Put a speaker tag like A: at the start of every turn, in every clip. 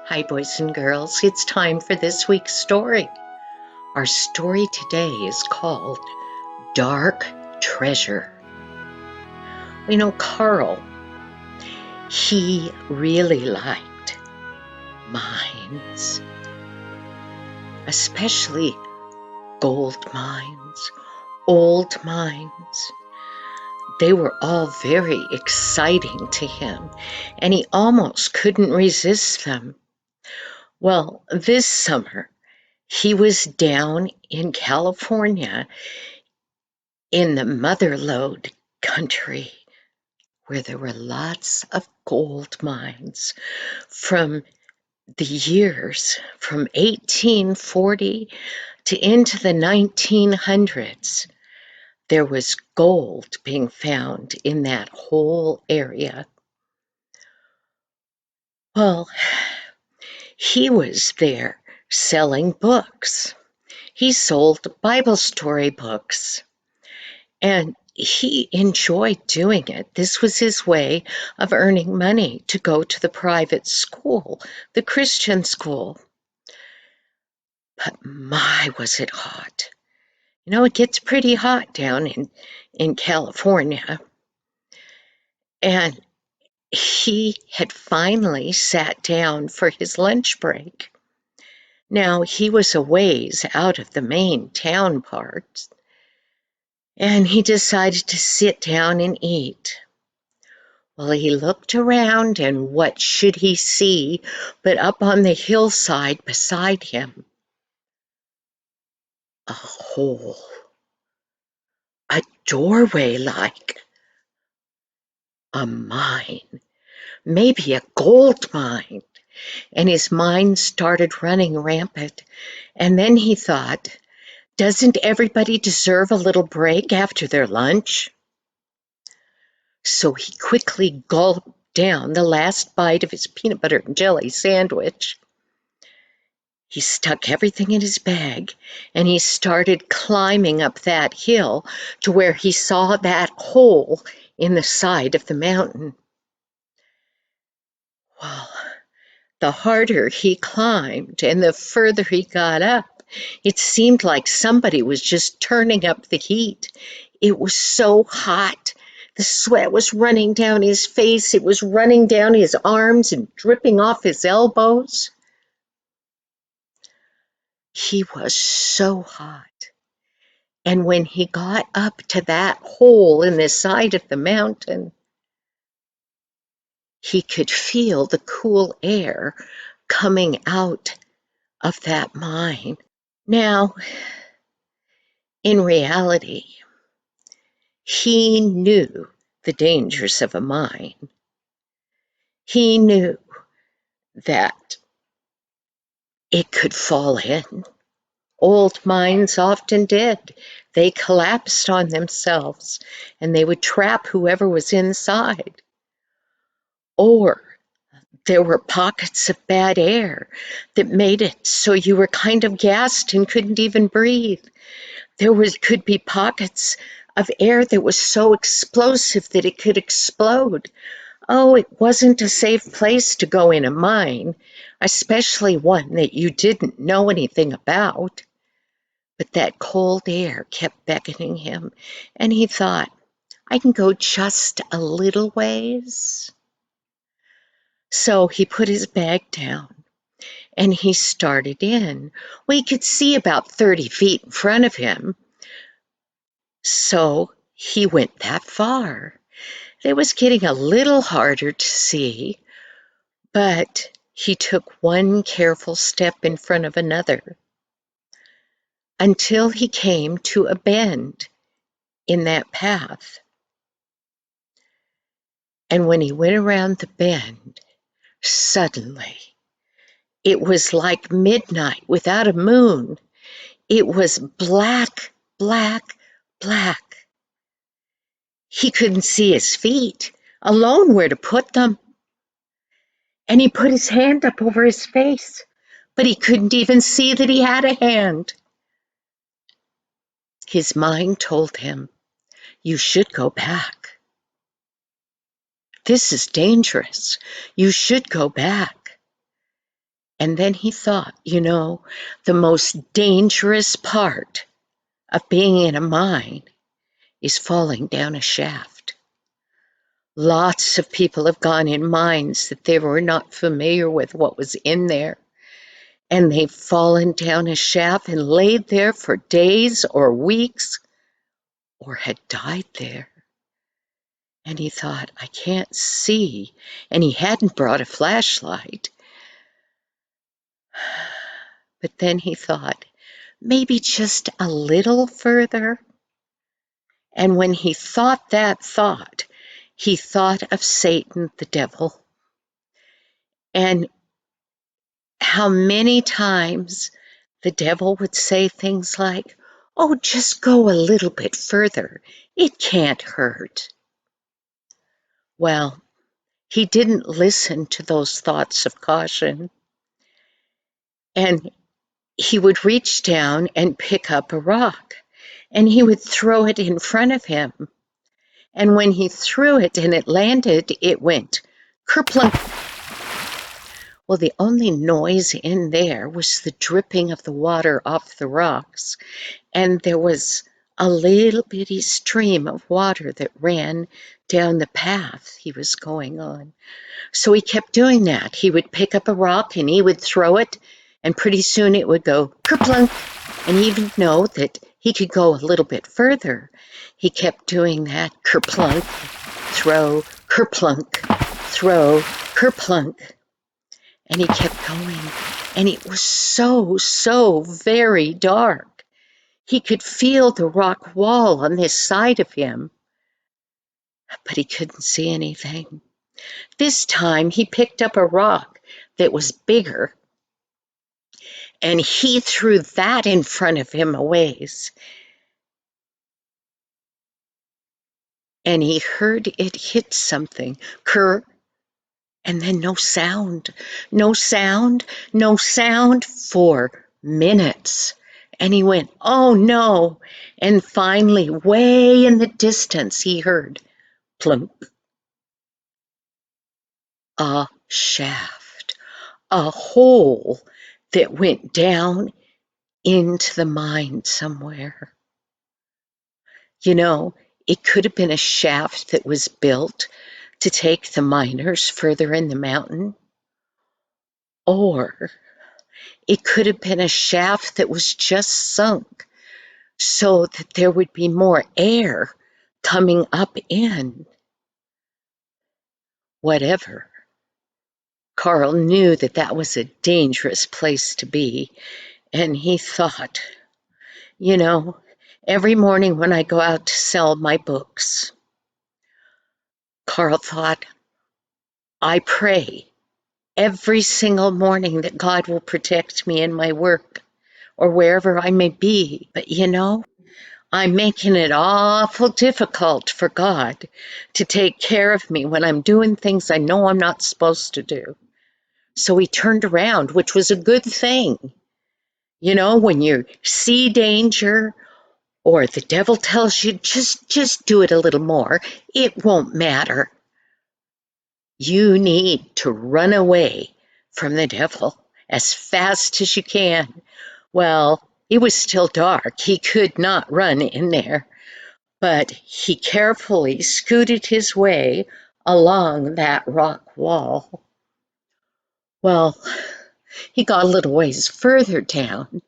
A: Hi, boys and girls. It's time for this week's story. Our story today is called Dark Treasure. We know Carl, he really liked mines, especially gold mines, old mines. They were all very exciting to him, and he almost couldn't resist them. Well, this summer, he was down in California in the Mother Lode country where there were lots of gold mines from the years from 1840 to into the 1900s. There was gold being found in that whole area. Well, he was there selling books. He sold Bible story books. And he enjoyed doing it. This was his way of earning money to go to the private school, the Christian school. But my, was it hot. You know, it gets pretty hot down in California. And he had finally sat down for his lunch break. Now, he was a ways out of the main town parts, and he decided to sit down and eat. Well, he looked around, and what should he see but up on the hillside beside him? A hole, a doorway like a mine, maybe a gold mine. And his mind started running rampant. And then he thought, doesn't everybody deserve a little break after their lunch? So he quickly gulped down the last bite of his peanut butter and jelly sandwich. He stuck everything in his bag, and he started climbing up that hill to where he saw that hole in the side of the mountain. Well, the harder he climbed and the further he got up, it seemed like somebody was just turning up the heat. It was so hot. The sweat was running down his face. It was running down his arms and dripping off his elbows. He was so hot. And when he got up to that hole in the side of the mountain, he could feel the cool air coming out of that mine. Now, in reality, he knew the dangers of a mine. He knew that it could fall in. Old mines often did. They collapsed on themselves, and they would trap whoever was inside. Or there were pockets of bad air that made it so you were kind of gassed and couldn't even breathe. Could be pockets of air that was so explosive that it could explode. Oh, it wasn't a safe place to go in a mine, especially one that you didn't know anything about. But that cold air kept beckoning him, and he thought, I can go just a little ways. So he put his bag down, and he started in. Well, he could see about 30 feet in front of him, so he went that far. It was getting a little harder to see, but he took one careful step in front of another until he came to a bend in that path. And when he went around the bend, suddenly, it was like midnight without a moon. It was black, black, black. He couldn't see his feet, alone where to put them. And he put his hand up over his face, but he couldn't even see that he had a hand. His mind told him, you should go back. This is dangerous. You should go back. And then he thought, the most dangerous part of being in a mine is falling down a shaft. Lots of people have gone in mines that they were not familiar with what was in there, and they've fallen down a shaft and laid there for days or weeks or had died there. And he thought, I can't see. And he hadn't brought a flashlight. But then he thought, maybe just a little further. And when he thought that thought, he thought of Satan, the devil, and how many times the devil would say things like, oh, just go a little bit further. It can't hurt. Well, he didn't listen to those thoughts of caution. And he would reach down and pick up a rock, and he would throw it in front of him. And when he threw it and it landed, it went kerplunk. Well, the only noise in there was the dripping of the water off the rocks, and there was a little bitty stream of water that ran down the path he was going on. So he kept doing that. He would pick up a rock and he would throw it, and pretty soon it would go kerplunk, and he didn't know that he could go a little bit further. He kept doing that, kerplunk, throw, kerplunk, throw, kerplunk. And he kept going, and it was so very dark. He could feel the rock wall on this side of him, but he couldn't see anything. This time he picked up a rock that was bigger, and he threw that in front of him a ways. And he heard it hit something, ker, and then no sound, no sound, no sound for minutes. And he went, oh no. And finally, way in the distance, he heard plunk, a shaft, a hole that went down into the mine somewhere. It could have been a shaft that was built to take the miners further in the mountain, or it could have been a shaft that was just sunk so that there would be more air coming up in. Whatever. Carl knew that that was a dangerous place to be, and he thought, every morning when I go out to sell my books, Carl thought, I pray every single morning that God will protect me in my work or wherever I may be. But I'm making it awful difficult for God to take care of me when I'm doing things I know I'm not supposed to do. So he turned around, which was a good thing. When you see danger or the devil tells you, just do it a little more, it won't matter. You need to run away from the devil as fast as you can. Well, it was still dark. He could not run in there, but he carefully scooted his way along that rock wall. Well, he got a little ways further down,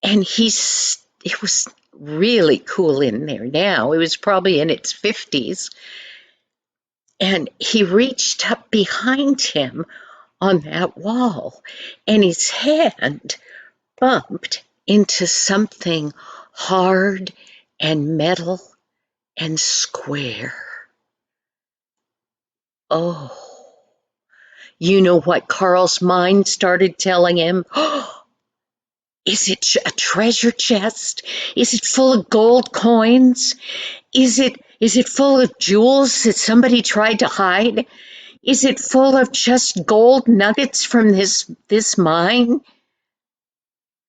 A: and it was really cool in there now. It was probably in its 50s. And he reached up behind him on that wall, and his hand bumped into something hard and metal and square. Oh, you know what Carl's mind started telling him? Is it a treasure chest? Is it full of gold coins? Is it full of jewels that somebody tried to hide? Is it full of just gold nuggets from this mine?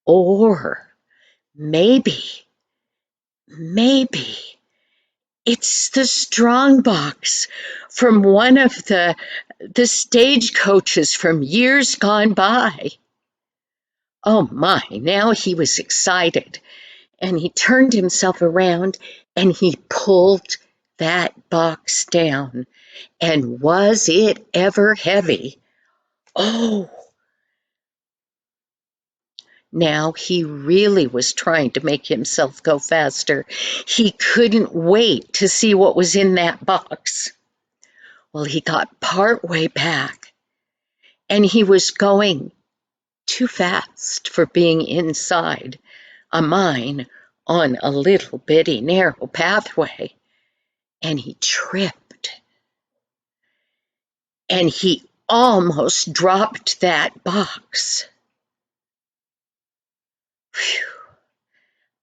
A: Or maybe it's the strong box from one of the the stagecoaches from years gone by. Oh my, now he was excited, and he turned himself around and he pulled that box down. And was it ever heavy? Oh, now he really was trying to make himself go faster. He couldn't wait to see what was in that box. Well, he got part way back, and he was going too fast for being inside a mine on a little bitty narrow pathway, and he tripped, and he almost dropped that box. Phew.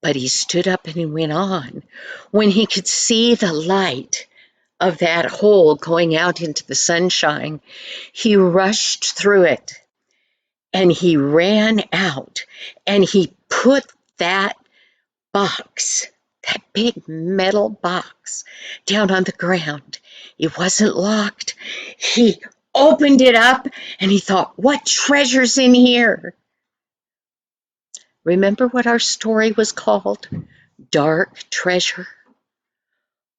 A: But he stood up and he went on. When he could see the light of that hole going out into the sunshine, he rushed through it, and he ran out, and he put that box, that big metal box, down on the ground. It wasn't locked. He opened it up, and he thought, what treasure's in here? Remember what our story was called? Dark Treasure.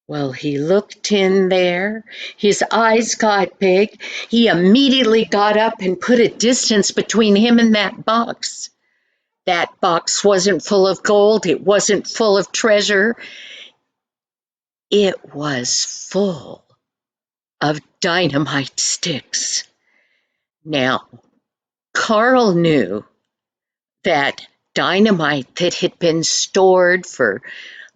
A: Well, he looked in there. His eyes got big. He immediately got up and put a distance between him and that box. That box wasn't full of gold. It wasn't full of treasure. It was full of dynamite sticks. Now, Carl knew that dynamite that had been stored for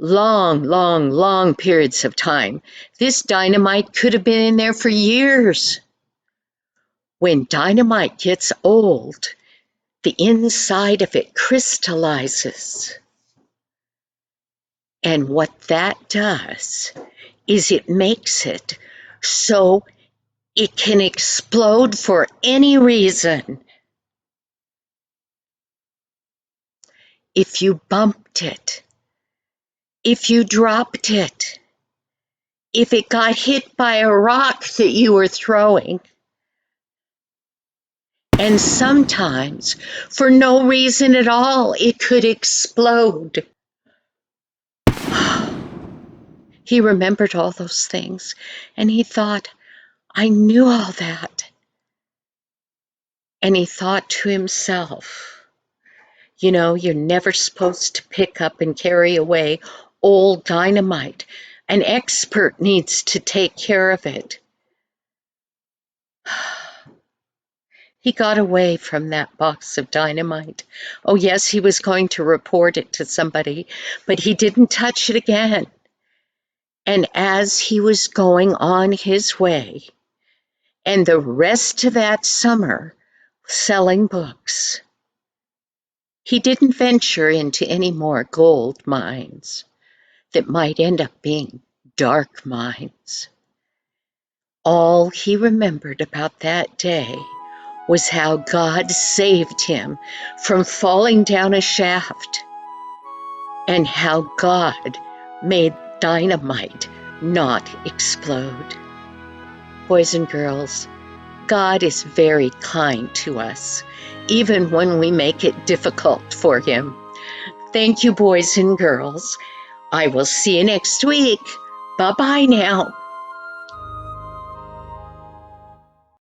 A: long periods of time, this dynamite could have been in there for years. When dynamite gets old, the inside of it crystallizes. And what that does is it makes it so it can explode for any reason. If you bumped it, if you dropped it, if it got hit by a rock that you were throwing, and sometimes, for no reason at all, it could explode. He remembered all those things, and he thought, I knew all that. And he thought to himself, you know, you're never supposed to pick up and carry away old dynamite. An expert needs to take care of it. He got away from that box of dynamite. Oh, yes, he was going to report it to somebody, but he didn't touch it again. And as he was going on his way, and the rest of that summer selling books, he didn't venture into any more gold mines that might end up being dark mines. All he remembered about that day was how God saved him from falling down a shaft, and how God made dynamite not explode. Boys and girls, God is very kind to us, even when we make it difficult for him. Thank you, boys and girls. I will see you next week. Bye-bye now.